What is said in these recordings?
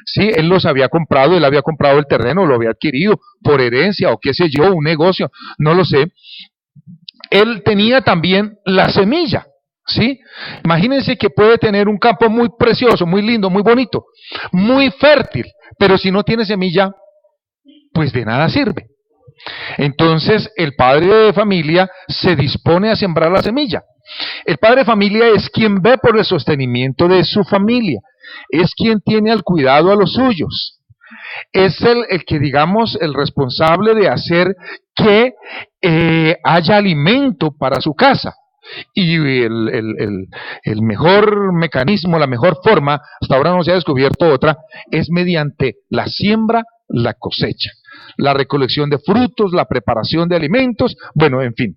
Sí, él los había comprado, él había comprado el terreno, lo había adquirido por herencia o qué sé yo, un negocio, no lo sé. Él tenía también la semilla, ¿sí? Imagínense que puede tener un campo muy precioso, muy lindo, muy bonito, muy fértil, pero si no tiene semilla, pues de nada sirve. Entonces el padre de familia se dispone a sembrar la semilla. El padre de familia es quien ve por el sostenimiento de su familia, es quien tiene al cuidado a los suyos, es el que digamos el responsable de hacer que haya alimento para su casa. Y el mejor mecanismo, la mejor forma, hasta ahora no se ha descubierto otra, es mediante la siembra, la cosecha, la recolección de frutos, la preparación de alimentos, bueno, en fin.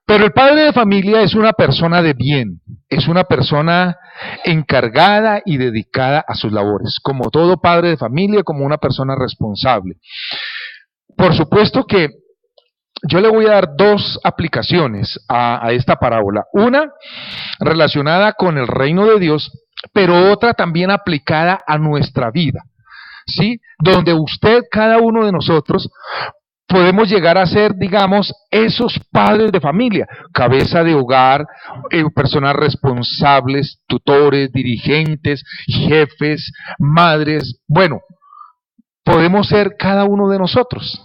Pero el padre de familia es una persona de bien, es una persona encargada y dedicada a sus labores, como todo padre de familia, como una persona responsable. Por supuesto que yo le voy a dar dos aplicaciones a esta parábola. Una relacionada con el reino de Dios, pero otra también aplicada a nuestra vida, ¿sí? Donde usted, cada uno de nosotros, podemos llegar a ser, digamos, esos padres de familia, cabeza de hogar, personas responsables, tutores, dirigentes, jefes, madres. Bueno, podemos ser cada uno de nosotros,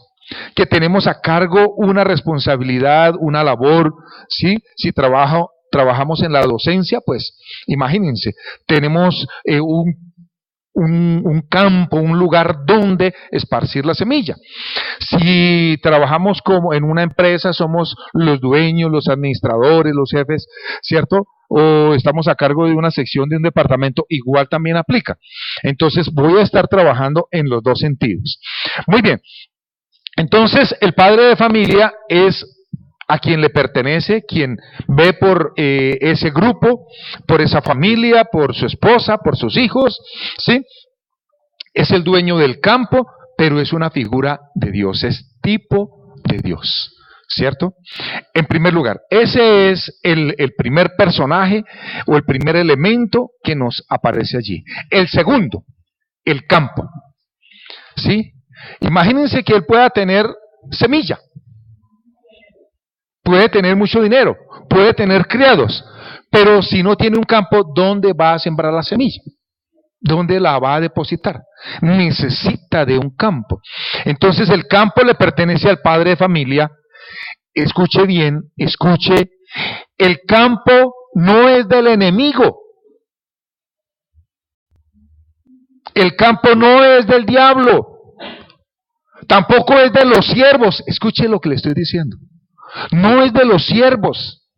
que tenemos a cargo una responsabilidad, una labor, ¿sí? Si trabajamos en la docencia, pues imagínense, tenemos un campo, un lugar donde esparcir la semilla. Si trabajamos como en una empresa, somos los dueños, los administradores, los jefes, ¿cierto? O estamos a cargo de una sección de un departamento, igual también aplica. Entonces voy a estar trabajando en los dos sentidos. Muy bien. Entonces el padre de familia es a quien le pertenece, quien ve por ese grupo, por esa familia, por su esposa, por sus hijos, ¿sí? Es el dueño del campo, pero es una figura de Dios, es tipo de Dios, ¿cierto? En primer lugar, ese es el primer personaje o el primer elemento que nos aparece allí. El segundo, el campo, ¿sí? Imagínense que él pueda tener semilla, puede tener mucho dinero, puede tener criados, pero si no tiene un campo, ¿dónde va a sembrar la semilla? ¿Dónde la va a depositar? Necesita de un campo. Entonces el campo le pertenece al padre de familia. Escuche bien, escuche. El campo no es del enemigo. El campo no es del diablo. Tampoco es de los siervos. Escuche lo que le estoy diciendo. No es de los siervos.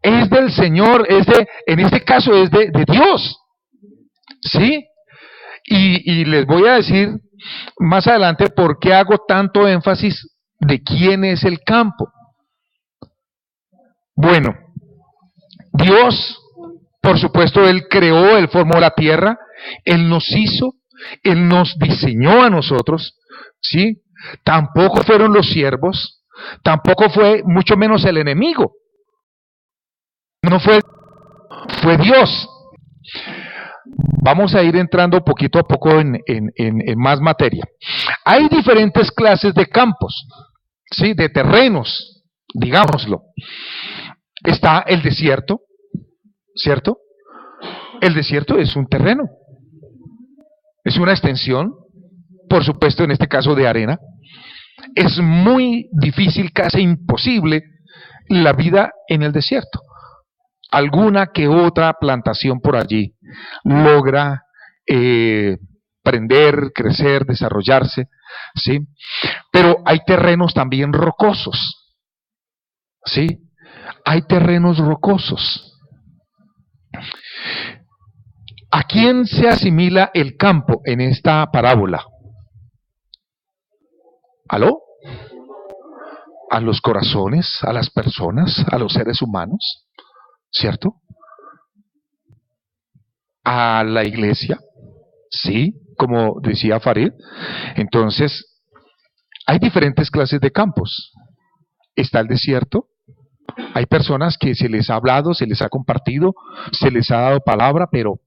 Es del Señor, en este caso es de Dios. ¿Sí? Y les voy a decir más adelante por qué hago tanto énfasis de quién es el campo. Bueno, Dios, por supuesto, Él creó, Él formó la tierra, Él nos hizo, Él nos diseñó a nosotros, ¿sí? Tampoco fueron los siervos, tampoco fue, mucho menos el enemigo. No fue Dios. Vamos a ir entrando poquito a poco en más materia. Hay diferentes clases de campos, ¿sí? De terrenos, digámoslo. Está el desierto, ¿cierto? El desierto es un terreno, es una extensión, por supuesto en este caso de arena. Es muy difícil, casi imposible, la vida en el desierto. Alguna que otra plantación por allí logra prender, crecer, desarrollarse, ¿sí? Pero hay terrenos también rocosos, ¿sí? Hay terrenos rocosos. ¿A quién se asimila el campo en esta parábola? ¿Aló? A los corazones, a las personas, a los seres humanos, ¿cierto? A la iglesia, sí, como decía Farid. Entonces, hay diferentes clases de campos. Está el desierto. Hay personas que se les ha hablado, se les ha compartido, se les ha dado palabra, pero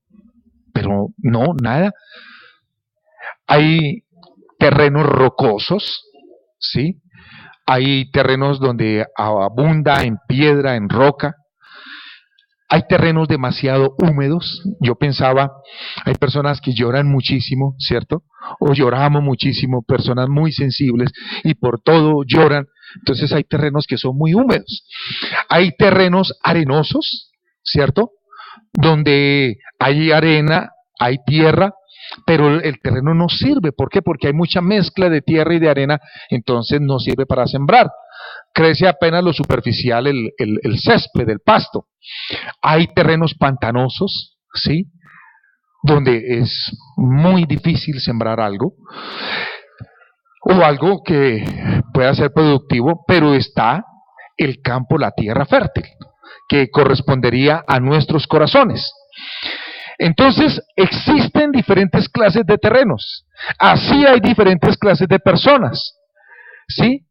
no, nada. Hay terrenos rocosos, ¿sí? Hay terrenos donde abunda en piedra, en roca. Hay terrenos demasiado húmedos. Yo pensaba, hay personas que lloran muchísimo, ¿cierto? O lloramos muchísimo, personas muy sensibles y por todo lloran. Entonces hay terrenos que son muy húmedos. Hay terrenos arenosos, ¿cierto? Donde hay arena, hay tierra, pero el terreno no sirve. ¿Por qué? Porque hay mucha mezcla de tierra y de arena, entonces no sirve para sembrar. Crece apenas lo superficial, el césped, el pasto. Hay terrenos pantanosos, ¿sí? Donde es muy difícil sembrar algo, o algo que pueda ser productivo, pero está el campo, la tierra fértil, que correspondería a nuestros corazones. Entonces, existen diferentes clases de terrenos. Así hay diferentes clases de personas, ¿sí?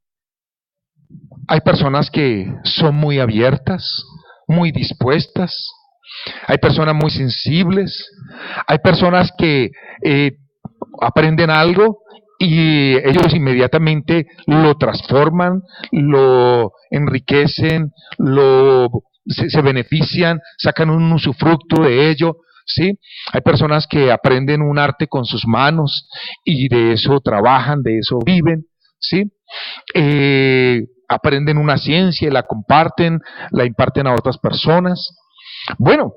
Hay personas que son muy abiertas, muy dispuestas. Hay personas muy sensibles. Hay personas que aprenden algo y ellos inmediatamente lo transforman, lo enriquecen, se benefician, sacan un usufructo de ello. ¿Sí? Hay personas que aprenden un arte con sus manos y de eso trabajan, de eso viven. ¿Sí? Aprenden una ciencia y la comparten, la imparten a otras personas. Bueno,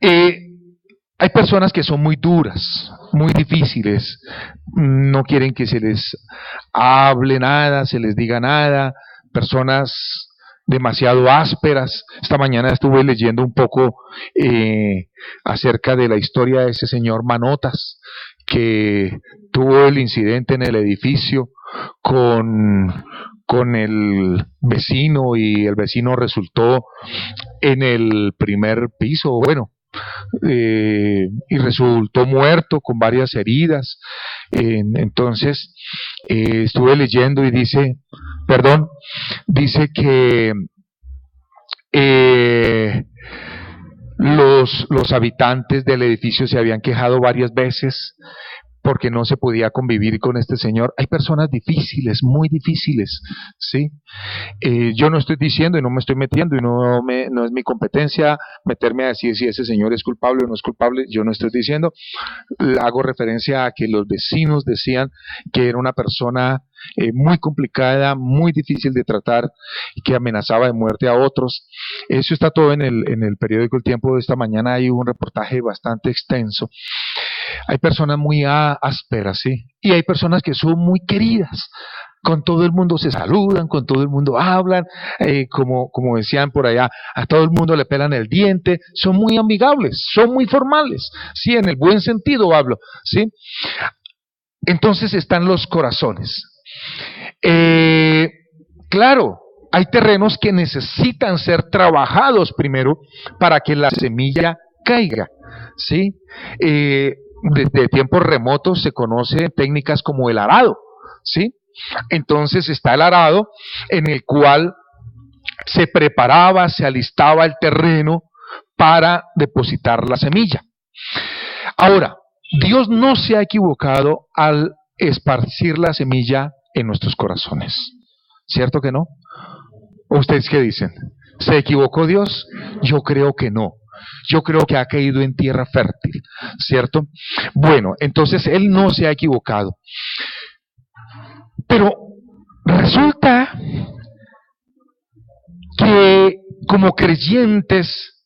hay personas que son muy duras, muy difíciles, no quieren que se les hable nada, se les diga nada, personas demasiado ásperas. Esta mañana estuve leyendo un poco acerca de la historia de ese señor Manotas, que tuvo el incidente en el edificio con el vecino y el vecino resultó en el primer piso, bueno, y resultó muerto con varias heridas. Entonces estuve leyendo y dice que los habitantes del edificio se habían quejado varias veces porque no se podía convivir con este señor. Hay personas difíciles, muy difíciles, ¿sí? Yo no estoy diciendo y no me estoy metiendo y no es mi competencia meterme a decir si ese señor es culpable o no es culpable. Yo no estoy diciendo, hago referencia a que los vecinos decían que era una persona muy complicada, muy difícil de tratar y que amenazaba de muerte a otros. Eso está todo en el periódico El Tiempo de esta mañana. Hay un reportaje bastante extenso. Hay personas muy ásperas, ¿sí? Y hay personas que son muy queridas. Con todo el mundo se saludan, con todo el mundo hablan, como decían por allá, a todo el mundo le pelan el diente, son muy amigables, son muy formales, sí, en el buen sentido hablo, ¿sí? Entonces están los corazones. Claro, hay terrenos que necesitan ser trabajados primero para que la semilla caiga, ¿sí? Desde tiempos remotos se conocen técnicas como el arado, ¿sí? Entonces está el arado en el cual se preparaba, se alistaba el terreno para depositar la semilla. Ahora, Dios no se ha equivocado al esparcir la semilla en nuestros corazones. ¿Cierto que no? ¿Ustedes qué dicen? ¿Se equivocó Dios? Yo creo que no. Yo creo que ha caído en tierra fértil, ¿cierto? Bueno, entonces Él no se ha equivocado. Pero resulta que como creyentes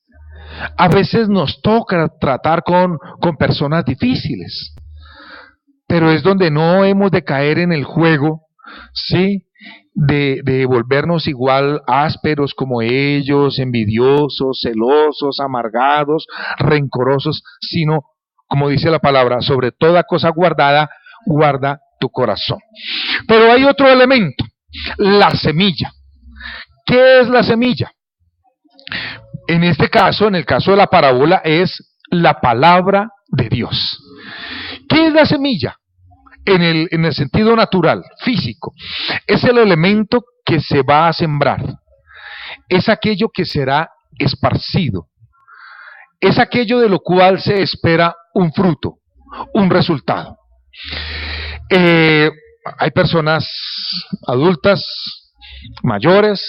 a veces nos toca tratar con personas difíciles, pero es donde no hemos de caer en el juego, ¿sí? De volvernos igual ásperos como ellos, envidiosos, celosos, amargados, rencorosos, sino, como dice la palabra, sobre toda cosa guardada, guarda tu corazón. Pero hay otro elemento, la semilla. ¿Qué es la semilla? En este caso, en el caso de la parábola, es la palabra de Dios. ¿Qué es la semilla? En el sentido natural, físico, es el elemento que se va a sembrar, es aquello que será esparcido, es aquello de lo cual se espera un fruto, un resultado. Hay personas adultas, mayores,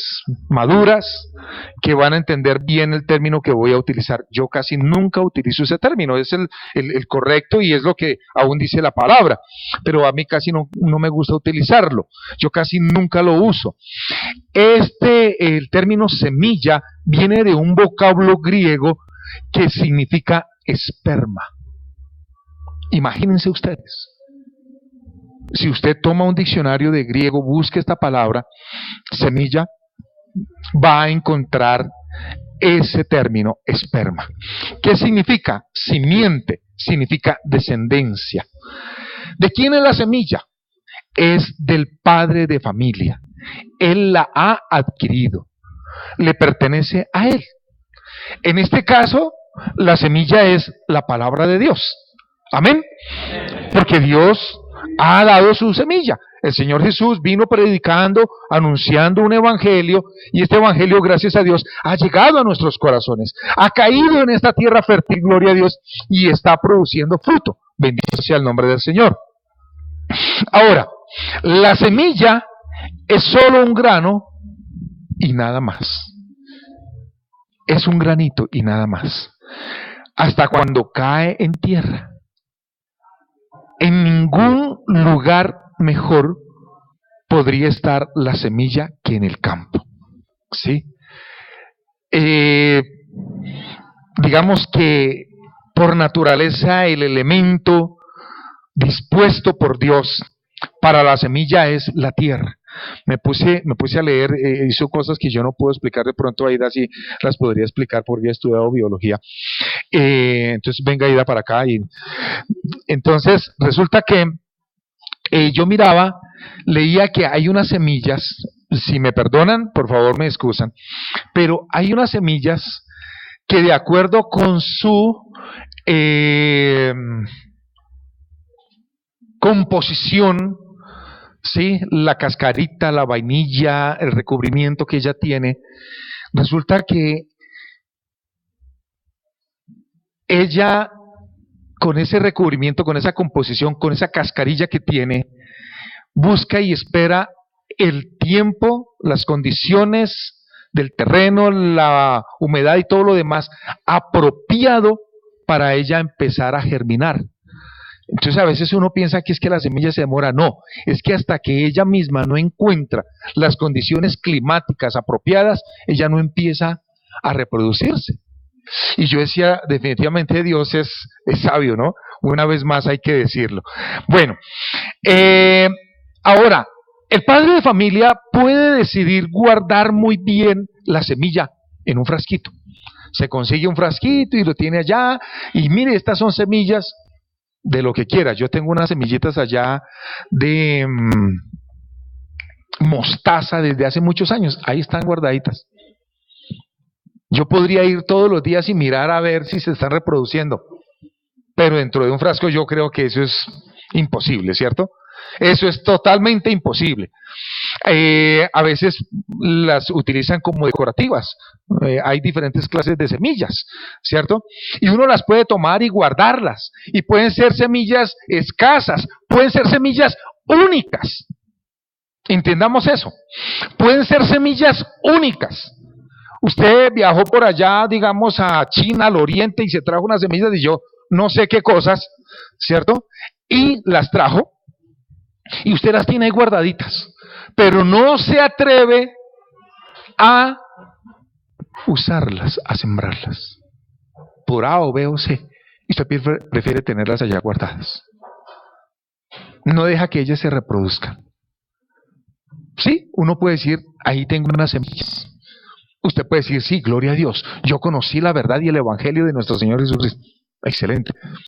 maduras, que van a entender bien el término que voy a utilizar. Yo casi nunca utilizo ese término, es el correcto y es lo que aún dice la palabra, pero a mí casi no me gusta utilizarlo, yo casi nunca lo uso. El término semilla viene de un vocablo griego que significa esperma. Imagínense ustedes. Si usted toma un diccionario de griego, busque esta palabra, semilla, va a encontrar ese término, esperma. ¿Qué significa? Simiente, significa descendencia. ¿De quién es la semilla? Es del padre de familia. Él la ha adquirido. Le pertenece a él. En este caso, la semilla es la palabra de Dios. Amén. Porque Dios ha dado su semilla. El Señor Jesús vino predicando, anunciando un evangelio, y este evangelio, gracias a Dios, ha llegado a nuestros corazones, ha caído en esta tierra fértil, gloria a Dios, y está produciendo fruto. Bendito sea el nombre del Señor. Ahora, la semilla es solo un grano y nada más. Es un granito y nada más. Hasta cuando cae en tierra. En ningún lugar mejor podría estar la semilla que en el campo. ¿Sí? Digamos que por naturaleza el elemento dispuesto por Dios para la semilla es la tierra. Me puse a leer, hizo cosas que yo no puedo explicar, de pronto Aida sí las podría explicar porque he estudiado biología. Entonces venga Aida para acá. Entonces resulta que yo miraba, leía que hay unas semillas, si me perdonan, por favor me excusan, pero hay unas semillas que de acuerdo con su composición, ¿sí? La cascarita, la vainilla, el recubrimiento que ella tiene, resulta que ella, con ese recubrimiento, con esa composición, con esa cascarilla que tiene, busca y espera el tiempo, las condiciones del terreno, la humedad y todo lo demás apropiado para ella empezar a germinar. Entonces a veces uno piensa que es que la semilla se demora, no, es que hasta que ella misma no encuentra las condiciones climáticas apropiadas, ella no empieza a reproducirse. Y yo decía, definitivamente Dios es sabio, ¿no? Una vez más hay que decirlo. Bueno, ahora, el padre de familia puede decidir guardar muy bien la semilla en un frasquito. Se consigue un frasquito y lo tiene allá, y mire, estas son semillas de lo que quiera. Yo tengo unas semillitas allá de mostaza desde hace muchos años, ahí están guardaditas. Yo podría ir todos los días y mirar a ver si se están reproduciendo, pero dentro de un frasco yo creo que eso es imposible, ¿cierto? Eso es totalmente imposible. A veces las utilizan como decorativas. Hay diferentes clases de semillas, ¿cierto? Y uno las puede tomar y guardarlas. Y pueden ser semillas escasas, pueden ser semillas únicas. Entendamos eso. Pueden ser semillas únicas. Usted viajó por allá, digamos, a China, al Oriente, y se trajo unas semillas de yo no sé qué cosas, ¿cierto? Y las trajo, y usted las tiene ahí guardaditas, pero no se atreve a usarlas, a sembrarlas, por A o B o C, y usted prefiere tenerlas allá guardadas. No deja que ellas se reproduzcan. Sí, uno puede decir, ahí tengo unas semillas. Usted puede decir, sí, gloria a Dios, yo conocí la verdad y el evangelio de nuestro Señor Jesucristo. Excelente.